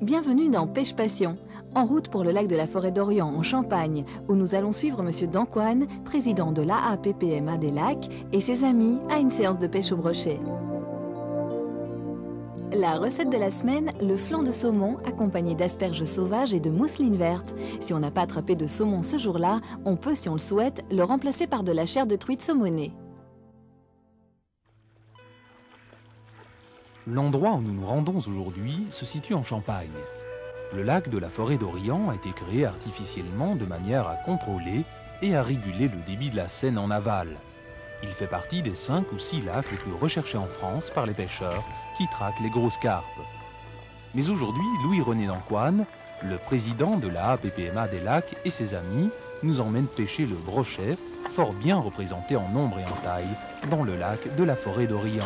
Bienvenue dans Pêche Passion, en route pour le lac de la Forêt d'Orient en Champagne, où nous allons suivre M. Dancoine, président de l'AAPPMA des lacs, et ses amis à une séance de pêche au brochet. La recette de la semaine, le flan de saumon accompagné d'asperges sauvages et de mousseline verte. Si on n'a pas attrapé de saumon ce jour-là, on peut, si on le souhaite, le remplacer par de la chair de truite saumonée. L'endroit où nous nous rendons aujourd'hui se situe en Champagne. Le lac de la Forêt d'Orient a été créé artificiellement de manière à contrôler et à réguler le débit de la Seine en aval. Il fait partie des 5 ou 6 lacs les plus recherchés en France par les pêcheurs qui traquent les grosses carpes. Mais aujourd'hui, Louis-René Dancoine, le président de la AAPPMA des lacs et ses amis, nous emmènent pêcher le brochet, fort bien représenté en nombre et en taille, dans le lac de la Forêt d'Orient.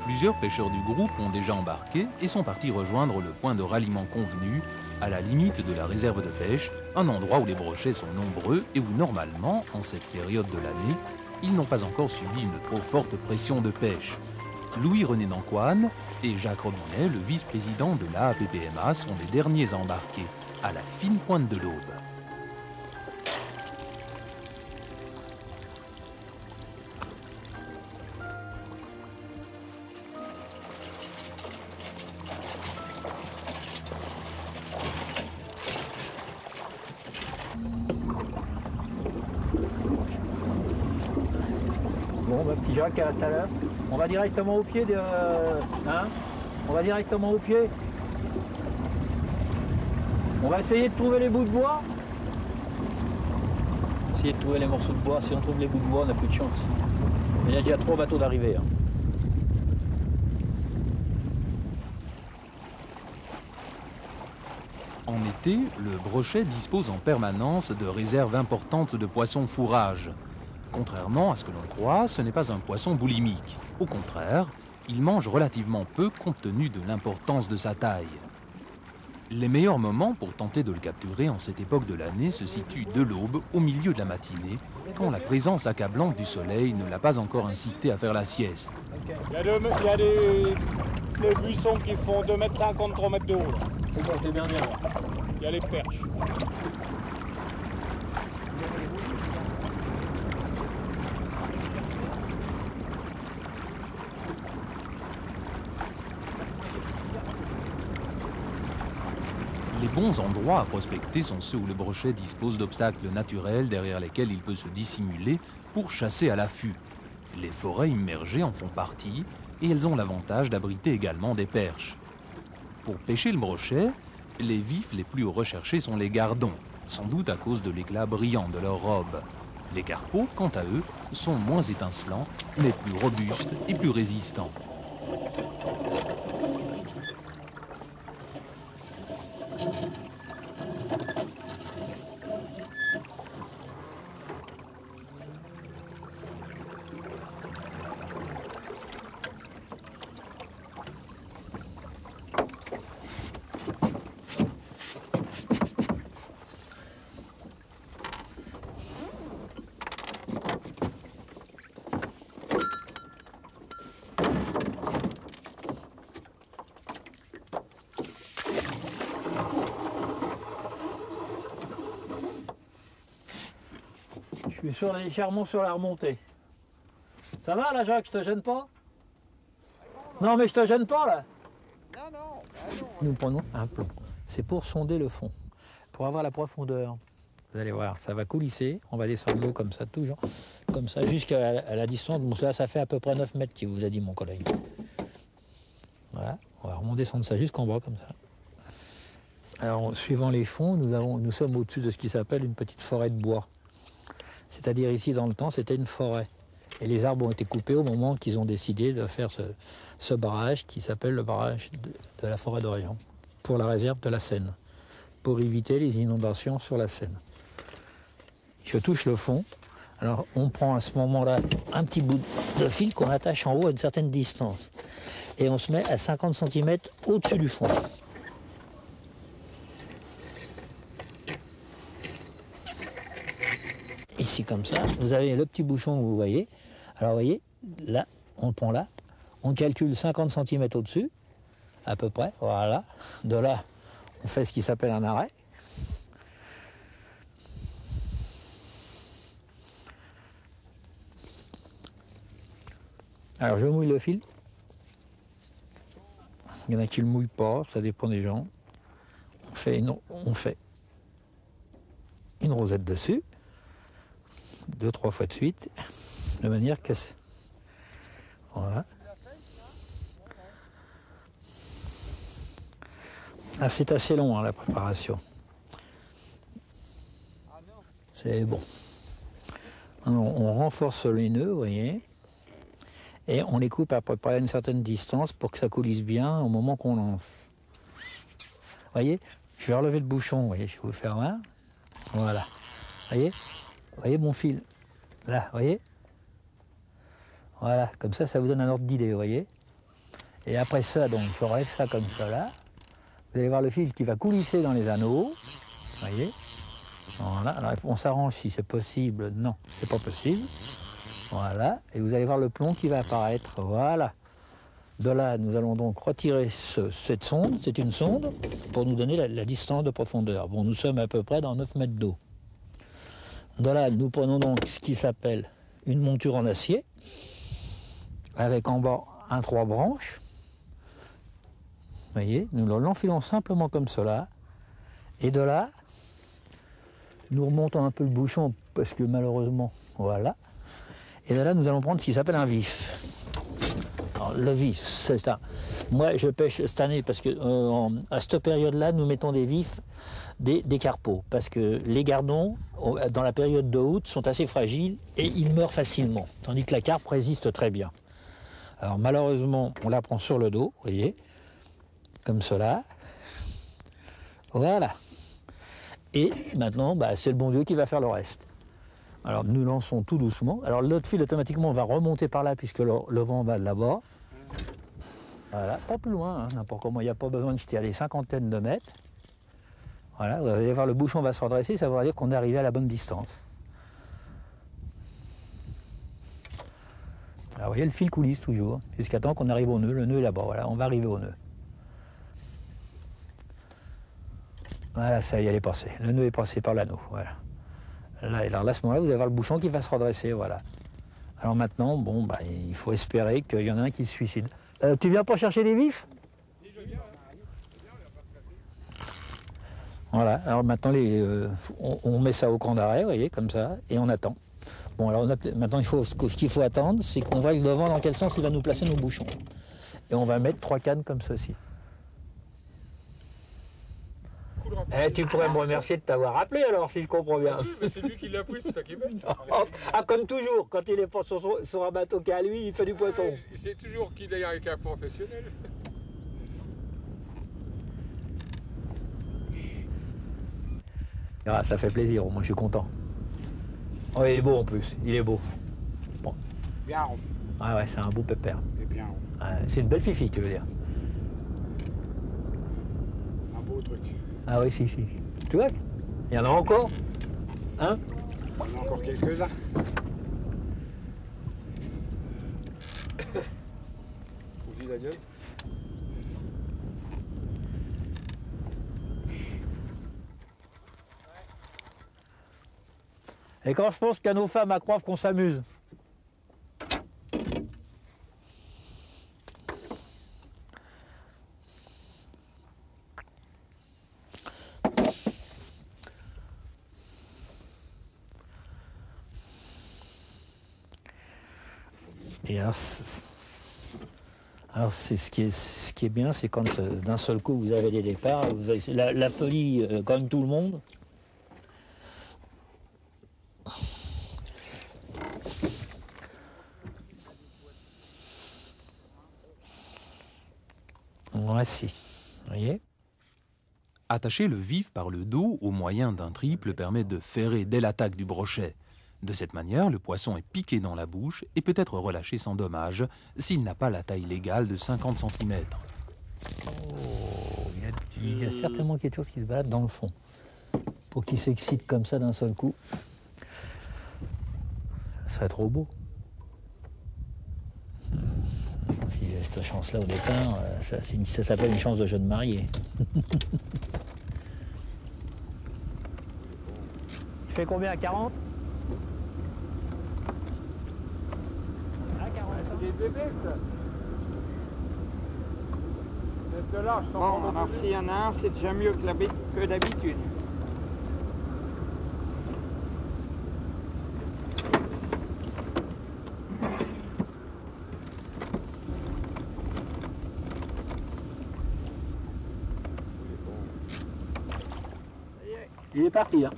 Plusieurs pêcheurs du groupe ont déjà embarqué et sont partis rejoindre le point de ralliement convenu, à la limite de la réserve de pêche, un endroit où les brochets sont nombreux et où normalement, en cette période de l'année, ils n'ont pas encore subi une trop forte pression de pêche. Louis-René Dancoine et Jacques Robinet, le vice-président de l'AAPPMA, sont les derniers à embarquer, à la fine pointe de l'aube. Bon, bah, petit Jacques, à tout à l'heure. On va directement au pied de... On va directement au pied. On va essayer de trouver les bouts de bois. Essayer de trouver les morceaux de bois. Si on trouve les bouts de bois, on n'a plus de chance. Il y a déjà 3 bateaux d'arrivée. En été, le brochet dispose en permanence de réserves importantes de poissons fourrage. Contrairement à ce que l'on croit, ce n'est pas un poisson boulimique. Au contraire, il mange relativement peu compte tenu de l'importance de sa taille. Les meilleurs moments pour tenter de le capturer en cette époque de l'année se situent de l'aube au milieu de la matinée, quand la présence accablante du soleil ne l'a pas encore incité à faire la sieste. Il y a des buissons qui font 2,50 m, 3 mètres de haut. Faut porter bien bien. Il y a les perches. Les bons endroits à prospecter sont ceux où le brochet dispose d'obstacles naturels derrière lesquels il peut se dissimuler pour chasser à l'affût. Les forêts immergées en font partie et elles ont l'avantage d'abriter également des perches. Pour pêcher le brochet, les vifs les plus recherchés sont les gardons, sans doute à cause de l'éclat brillant de leur robe. Les carpeaux, quant à eux, sont moins étincelants, mais plus robustes et plus résistants. Je suis légèrement sur la remontée. Ça va là, Jacques, je te gêne pas? Non, mais je te gêne pas là. Non. Nous prenons un plomb. C'est pour sonder le fond, pour avoir la profondeur. Vous allez voir, ça va coulisser. On va descendre l'eau comme ça, toujours. Comme ça, jusqu'à la distance. Bon, là, ça fait à peu près 9 mètres, qui vous a dit mon collègue. Voilà, on va redescendre ça jusqu'en bas, comme ça. Alors, suivant les fonds, nous sommes au-dessus de ce qui s'appelle une petite forêt de bois. C'est-à-dire ici, dans le temps, c'était une forêt. Et les arbres ont été coupés au moment qu'ils ont décidé de faire ce barrage qui s'appelle le barrage de la Forêt d'Orient, pour la réserve de la Seine, pour éviter les inondations sur la Seine. Je touche le fond. Alors on prend à ce moment-là un petit bout de fil qu'on attache en haut à une certaine distance. Et on se met à 50 cm au-dessus du fond. Ici comme ça, vous avez le petit bouchon que vous voyez. Alors vous voyez, là, on le prend là, on calcule 50 cm au-dessus, à peu près, voilà. De là, on fait ce qui s'appelle un arrêt. Alors je mouille le fil. Il y en a qui ne le mouillent pas, ça dépend des gens. On fait une rosette dessus, 2-3 fois de suite, de manière que... Voilà. Ah, c'est assez long, hein, la préparation. C'est bon. On renforce les nœuds, vous voyez. Et on les coupe à peu près à une certaine distance pour que ça coulisse bien au moment qu'on lance. Vous voyez, je vais relever le bouchon, vous voyez, je vais vous faire voir. Voilà. Vous voyez mon fil. Là, vous voyez. Voilà, comme ça vous donne un ordre d'idée, vous voyez. Et après ça, donc, je relève ça comme ça, là. Vous allez voir le fil qui va coulisser dans les anneaux. Vous voyez. Voilà, alors on s'arrange si c'est possible. Non, c'est pas possible. Voilà, et vous allez voir le plomb qui va apparaître, voilà. De là, nous allons donc retirer cette sonde, c'est une sonde, pour nous donner la distance de profondeur. Bon, nous sommes à peu près dans 9 mètres d'eau. De là, nous prenons donc ce qui s'appelle une monture en acier, avec en bas un 3 branches. Vous voyez, nous l'enfilons simplement comme cela, et de là, nous remontons un peu le bouchon, parce que malheureusement, voilà. Et là, nous allons prendre ce qui s'appelle un vif. Alors, le vif, c'est ça. Moi, je pêche cette année parce que à cette période-là, nous mettons des vifs, des carpeaux. Parce que les gardons, dans la période de août, sont assez fragiles et ils meurent facilement. Tandis que la carpe résiste très bien. Alors, malheureusement, on la prend sur le dos, vous voyez, comme cela. Voilà. Et maintenant, c'est le bon Dieu qui va faire le reste. Alors nous lançons tout doucement. Alors l'autre fil automatiquement va remonter par là puisque le vent va de là-bas. Voilà, pas plus loin, hein, n'importe comment, il n'y a pas besoin de jeter à des cinquantaines de mètres. Voilà, vous allez voir le bouchon va se redresser, ça veut dire qu'on est arrivé à la bonne distance. Alors vous voyez le fil coulisse toujours, jusqu'à temps qu'on arrive au nœud. Le nœud est là-bas, voilà, on va arriver au nœud. Voilà, ça y est, elle est passée. Le nœud est passé par l'anneau, voilà. Là, alors là, à ce moment-là, vous allez voir le bouchon qui va se redresser, voilà. Alors maintenant, bon, il faut espérer qu'il y en a un qui se suicide. Tu viens pas chercher des vifs? Si, je viens. Voilà, alors maintenant, on met ça au camp d'arrêt, vous voyez, comme ça, et on attend. Bon, alors maintenant, ce qu'il faut attendre, c'est qu'on voit le vent dans quel sens il va nous placer nos bouchons. Et on va mettre 3 cannes comme ceci. Tu pourrais me remercier de t'avoir appelé alors, si je comprends bien. Oui, mais c'est lui qui l'a pris, c'est ça qui est bête. Comme toujours, quand il est pas sur un bateau qu'à lui, il fait du poisson. C'est toujours qu'il est avec un professionnel. Ah, ça fait plaisir, moi je suis content. Oh, il est beau en plus, il est beau. Bon. Bien rond. Ah ouais, c'est un beau pépère. Et bien rond. C'est une belle fifi, tu veux dire. Un beau truc. Ah oui, si. Tu vois, il y en a encore. Hein? Il y en a encore quelques-uns. Vous dites la gueule? Et quand je pense qu'à nos femmes à croire qu'on s'amuse. Et alors c'est ce qui est bien, c'est quand d'un seul coup vous avez des départs, vous avez la folie gagne tout le monde. Voici, vous voyez. Attacher le vif par le dos au moyen d'un triple permet de ferrer dès l'attaque du brochet. De cette manière, le poisson est piqué dans la bouche et peut être relâché sans dommage s'il n'a pas la taille légale de 50 cm. Oh, il y a certainement quelque chose qui se balade dans le fond. Pour qu'il s'excite comme ça d'un seul coup, ça serait trop beau. Si j'ai cette chance-là au départ, ça s'appelle une chance de jeune marié. Il fait combien, à 40 ? À 40. C'est des bébés, ça. De l'âge, Bon, alors s'il y en a un, c'est déjà mieux que d'habitude. Il est parti, hein.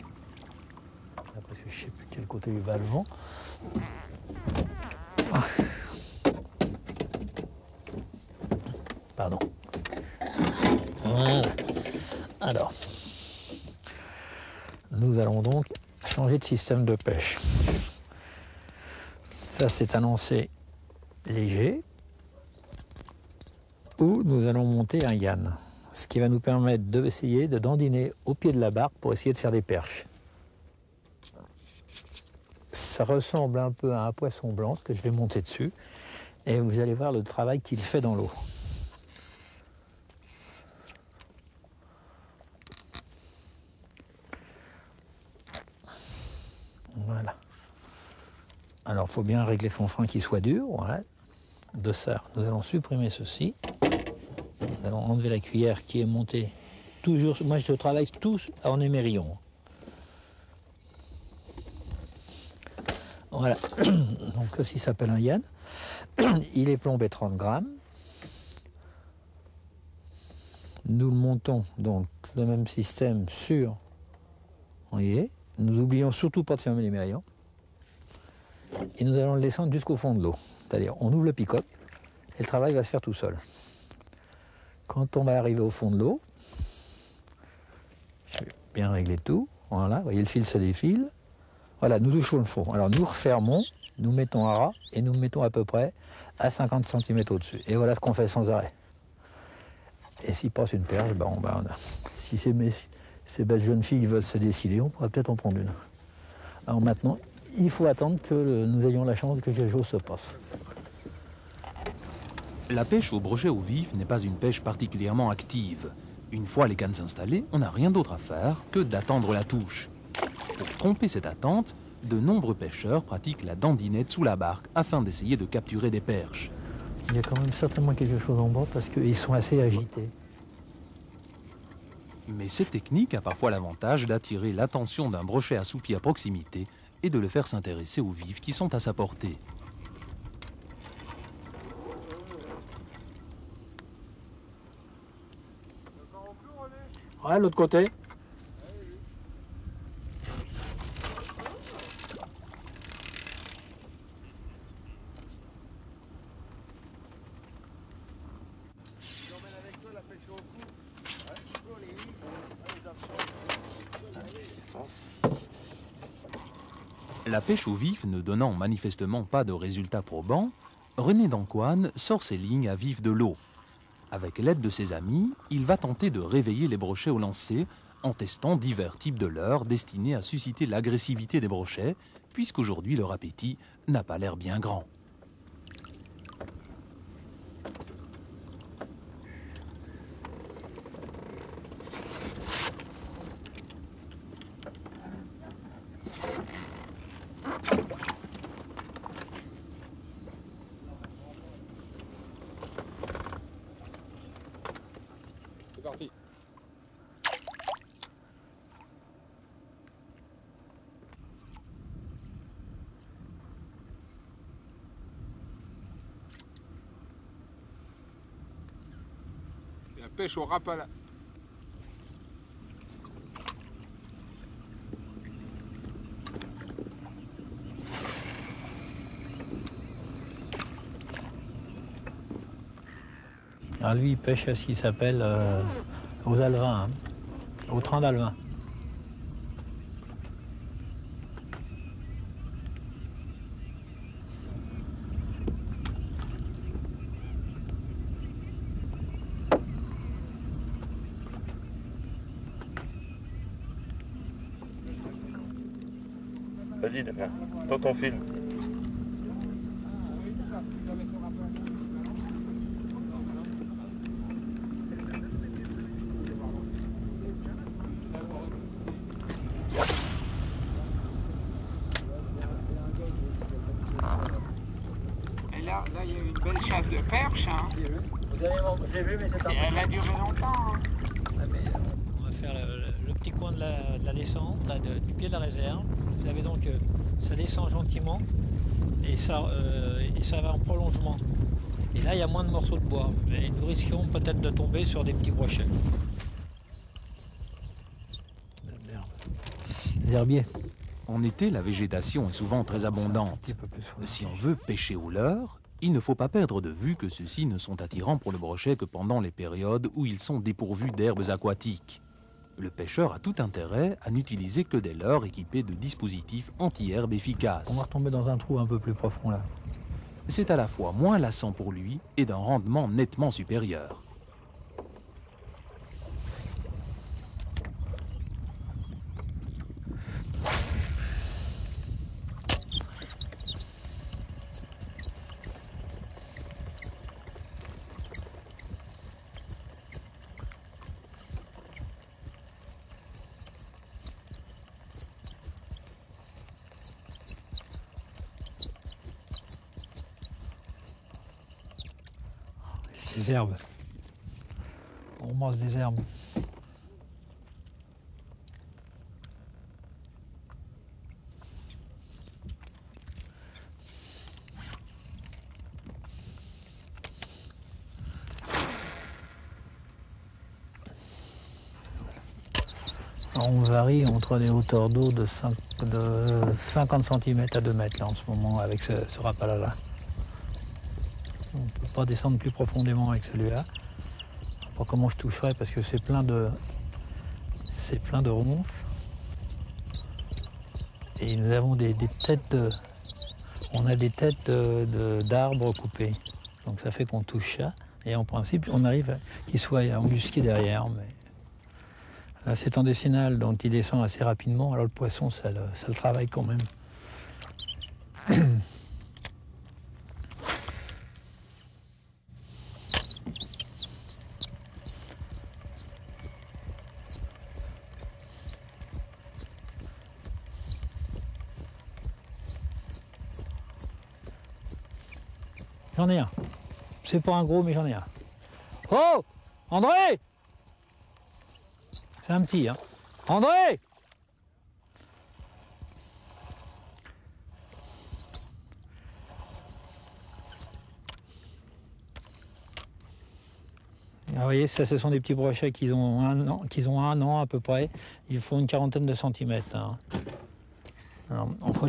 Parce que je ne sais plus quel côté il va le vent. Pardon. Voilà. Alors, nous allons donc changer de système de pêche. Ça, c'est un lancer léger où nous allons monter un yann. Ce qui va nous permettre d'essayer de dandiner au pied de la barque pour essayer de faire des perches. Ça ressemble un peu à un poisson blanc, que je vais monter dessus, et vous allez voir le travail qu'il fait dans l'eau. Voilà. Alors, il faut bien régler son frein qui soit dur. Voilà. De ça, nous allons supprimer ceci. Nous allons enlever la cuillère qui est montée toujours. Moi, je travaille tous en émerillon. Voilà. Donc, ceci s'appelle un yann. Il est plombé 30 grammes. Nous le montons donc le même système sur. Vous voyez. Nous n'oublions surtout pas de fermer l'émerillon. Et nous allons le descendre jusqu'au fond de l'eau. C'est-à-dire, on ouvre le pick-up et le travail va se faire tout seul. Quand on va arriver au fond de l'eau, je vais bien régler tout. Voilà, vous voyez, le fil se défile. Voilà, nous touchons le fond. Alors nous refermons, nous mettons à ras et nous mettons à peu près à 50 cm au-dessus. Et voilà ce qu'on fait sans arrêt. Et s'il passe une perche, si ces belles jeunes filles veulent se décider, on pourra peut-être en prendre une. Alors maintenant, il faut attendre que nous ayons la chance que quelque chose se passe. La pêche au brochet au vif n'est pas une pêche particulièrement active. Une fois les cannes installées, on n'a rien d'autre à faire que d'attendre la touche. Pour tromper cette attente, de nombreux pêcheurs pratiquent la dandinette sous la barque afin d'essayer de capturer des perches. Il y a quand même certainement quelque chose en bas parce qu'ils sont assez agités. Mais cette technique a parfois l'avantage d'attirer l'attention d'un brochet assoupi à proximité et de le faire s'intéresser aux vifs qui sont à sa portée. Ouais, l'autre côté. La pêche au vif ne donnant manifestement pas de résultats probants, René d'Ancoine sort ses lignes à vif de l'eau. Avec l'aide de ses amis, il va tenter de réveiller les brochets au lancer en testant divers types de leurres destinés à susciter l'agressivité des brochets, puisqu'aujourd'hui leur appétit n'a pas l'air bien grand. C'est parti. La pêche au rapala. Alors lui, il pêche à ce qui s'appelle aux alevins, hein, au train d'alevin. Vas-y, Damien, dans ton film. Et là, il y a eu une belle chasse de perche. Hein. J'ai vu, mais c'est Et elle a duré longtemps. Hein. On va faire le petit coin de la descente, là, du pied de la réserve. Vous avez donc, ça descend gentiment et ça va en prolongement. Et là, il y a moins de morceaux de bois. Et nous risquons peut-être de tomber sur des petits brochets. L'herbier. En été, la végétation est souvent très abondante. Si on veut pêcher au leurre, il ne faut pas perdre de vue que ceux-ci ne sont attirants pour le brochet que pendant les périodes où ils sont dépourvus d'herbes aquatiques. Le pêcheur a tout intérêt à n'utiliser que des leurres équipés de dispositifs anti-herbes efficaces. On va retomber dans un trou un peu plus profond là. C'est à la fois moins lassant pour lui et d'un rendement nettement supérieur. Des herbes. On mange des herbes. Alors on varie entre des hauteurs d'eau de 50 cm à 2 mètres là, en ce moment avec ce rapala-là. On ne peut pas descendre plus profondément avec celui-là. Je ne sais pas comment je toucherai parce que c'est plein de ronces. Et nous avons des têtes d'arbres coupées. Donc ça fait qu'on touche ça. Et en principe, on arrive à qu'il soit embusqué derrière. Mais là, c'est en décennale, donc il descend assez rapidement. Alors le poisson, ça le travaille quand même. J'en ai un. C'est pas un gros, mais j'en ai un. Oh, André! C'est un petit, hein. André! Ah, vous voyez, ça, ce sont des petits brochets qui ont un an à peu près. Ils font une quarantaine de centimètres. Hein. Alors, on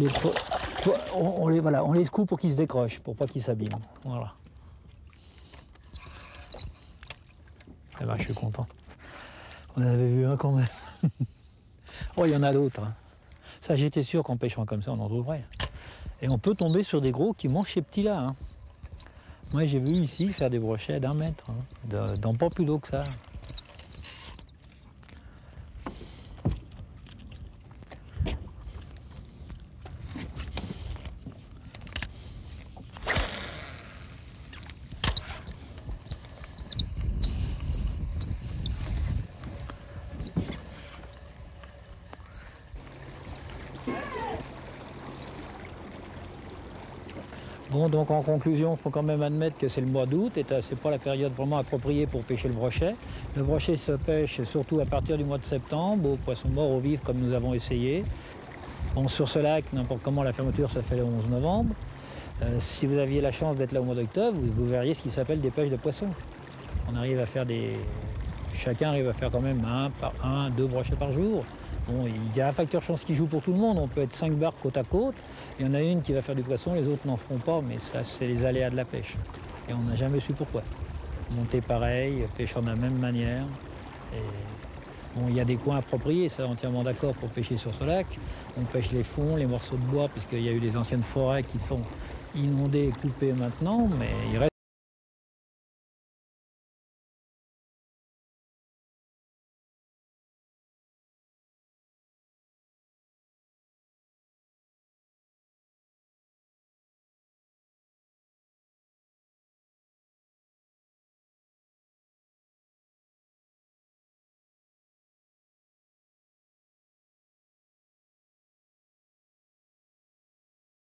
les secoue pour qu'ils se décrochent, pour pas qu'ils s'abîment. Voilà. Eh ben, je suis content. On en avait vu un quand même. Oh, il y en a d'autres. Hein. Ça, j'étais sûr qu'en pêchant comme ça, on en trouverait. Et on peut tomber sur des gros qui mangent ces petits-là. Hein. Moi, j'ai vu ici faire des brochets d'1 mètre, hein, dans pas plus d'eau que ça. Bon, donc en conclusion, il faut quand même admettre que c'est le mois d'août et c'est pas la période vraiment appropriée pour pêcher le brochet. Le brochet se pêche surtout à partir du mois de septembre, aux poissons morts, aux vifs, comme nous avons essayé. Bon, sur ce lac, n'importe comment, la fermeture se fait le 11 novembre. Si vous aviez la chance d'être là au mois d'octobre, vous verriez ce qui s'appelle des pêches de poissons. On arrive à faire Chacun arrive à faire quand même 2 brochets par jour. Bon, il y a un facteur chance qui joue pour tout le monde. On peut être 5 barques côte à côte. Il y en a une qui va faire du poisson, les autres n'en feront pas, mais ça, c'est les aléas de la pêche. Et on n'a jamais su pourquoi. Monter pareil, pêcher de la même manière. Et bon, il y a des coins appropriés, ça, entièrement d'accord pour pêcher sur ce lac. On pêche les fonds, les morceaux de bois, puisqu'il y a eu des anciennes forêts qui sont inondées et coupées maintenant, mais il reste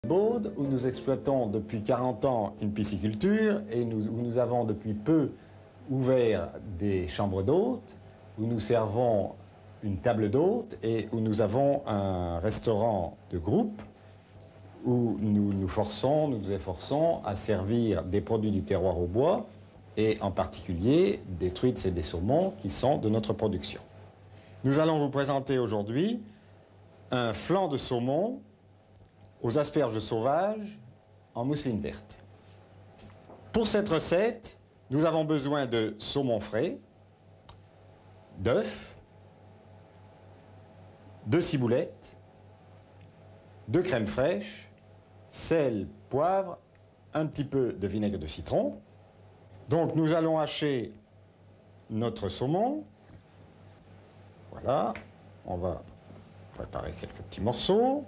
Baude, où nous exploitons depuis 40 ans une pisciculture et où nous avons depuis peu ouvert des chambres d'hôtes, où nous servons une table d'hôtes et où nous avons un restaurant de groupe où nous nous efforçons à servir des produits du terroir au bois et en particulier des truites et des saumons qui sont de notre production. Nous allons vous présenter aujourd'hui un flan de saumon aux asperges sauvages en mousseline verte. Pour cette recette, nous avons besoin de saumon frais, d'œufs, de ciboulettes, de crème fraîche, sel, poivre, un petit peu de vinaigre de citron. Donc nous allons hacher notre saumon. Voilà, on va préparer quelques petits morceaux.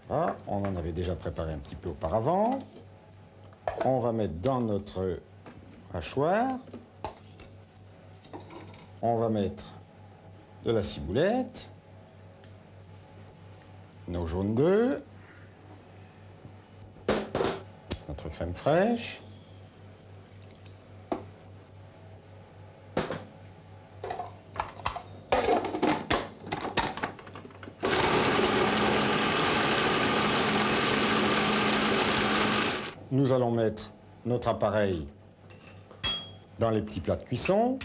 Voilà, on en avait déjà préparé un petit peu auparavant. On va mettre dans notre hachoir. On va mettre de la ciboulette, nos jaunes d'œufs, notre crème fraîche, nous allons mettre notre appareil dans les petits plats de cuisson.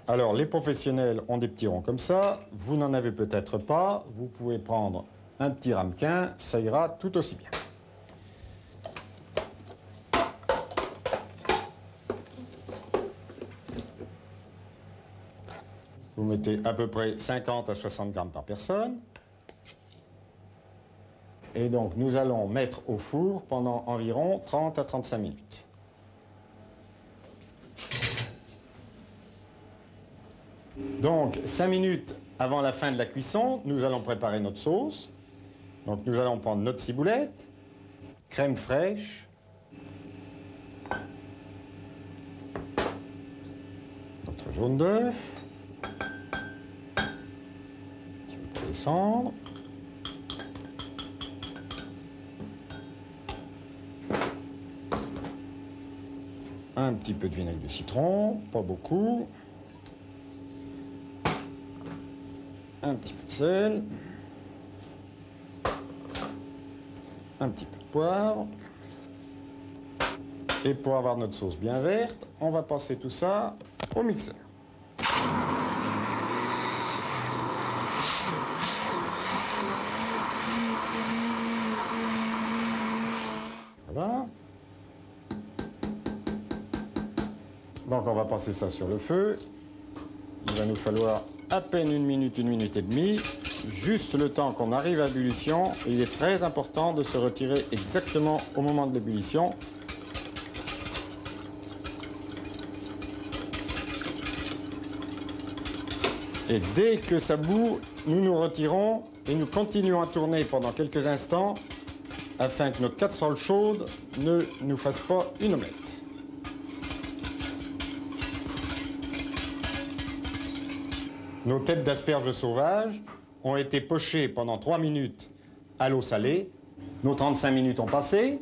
Alors, les professionnels ont des petits ronds comme ça. Vous n'en avez peut-être pas. Vous pouvez prendre un petit ramequin. Ça ira tout aussi bien. Vous mettez à peu près 50 à 60 grammes par personne. Et donc, nous allons mettre au four pendant environ 30 à 35 minutes. Donc, 5 minutes avant la fin de la cuisson, nous allons préparer notre sauce. Donc, nous allons prendre notre ciboulette, crème fraîche, notre jaune d'œuf, qui va descendre. Un petit peu de vinaigre de citron, pas beaucoup. Un petit peu de sel. Un petit peu de poivre. Et pour avoir notre sauce bien verte, on va passer tout ça au mixeur. Voilà. Donc on va passer ça sur le feu. Il va nous falloir à peine une minute et demie, juste le temps qu'on arrive à l'ébullition. Il est très important de se retirer exactement au moment de l'ébullition. Et dès que ça bout, nous nous retirons et nous continuons à tourner pendant quelques instants afin que notre casserole chaude ne nous fasse pas une omelette. Nos têtes d'asperges sauvages ont été pochées pendant 3 minutes à l'eau salée. Nos 35 minutes ont passé.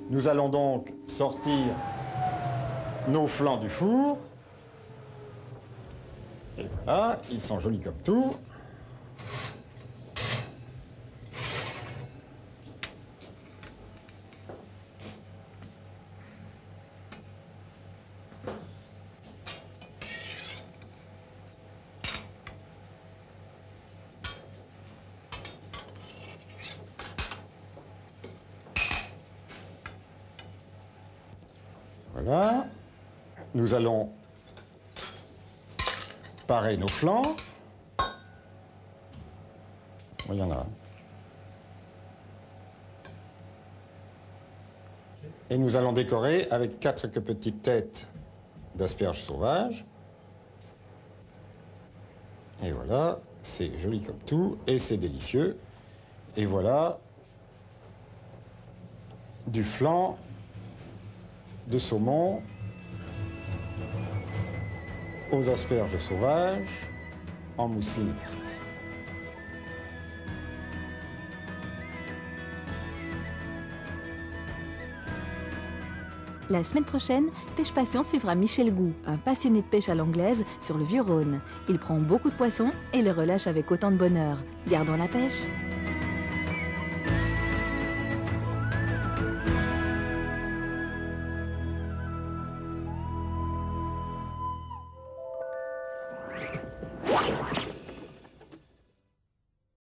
Nous allons donc sortir nos flans du four. Et voilà, ils sont jolis comme tout. Voilà. Nous allons parer nos flancs. Il y en a un. Et nous allons décorer avec 4 petites têtes d'asperges sauvages. Et voilà, c'est joli comme tout et c'est délicieux. Et voilà du flan de saumon aux asperges sauvages en mousseline verte. La semaine prochaine, Pêche Passion suivra Michel Gou, un passionné de pêche à l'anglaise sur le Vieux-Rhône. Il prend beaucoup de poissons et les relâche avec autant de bonheur. Gardons la pêche!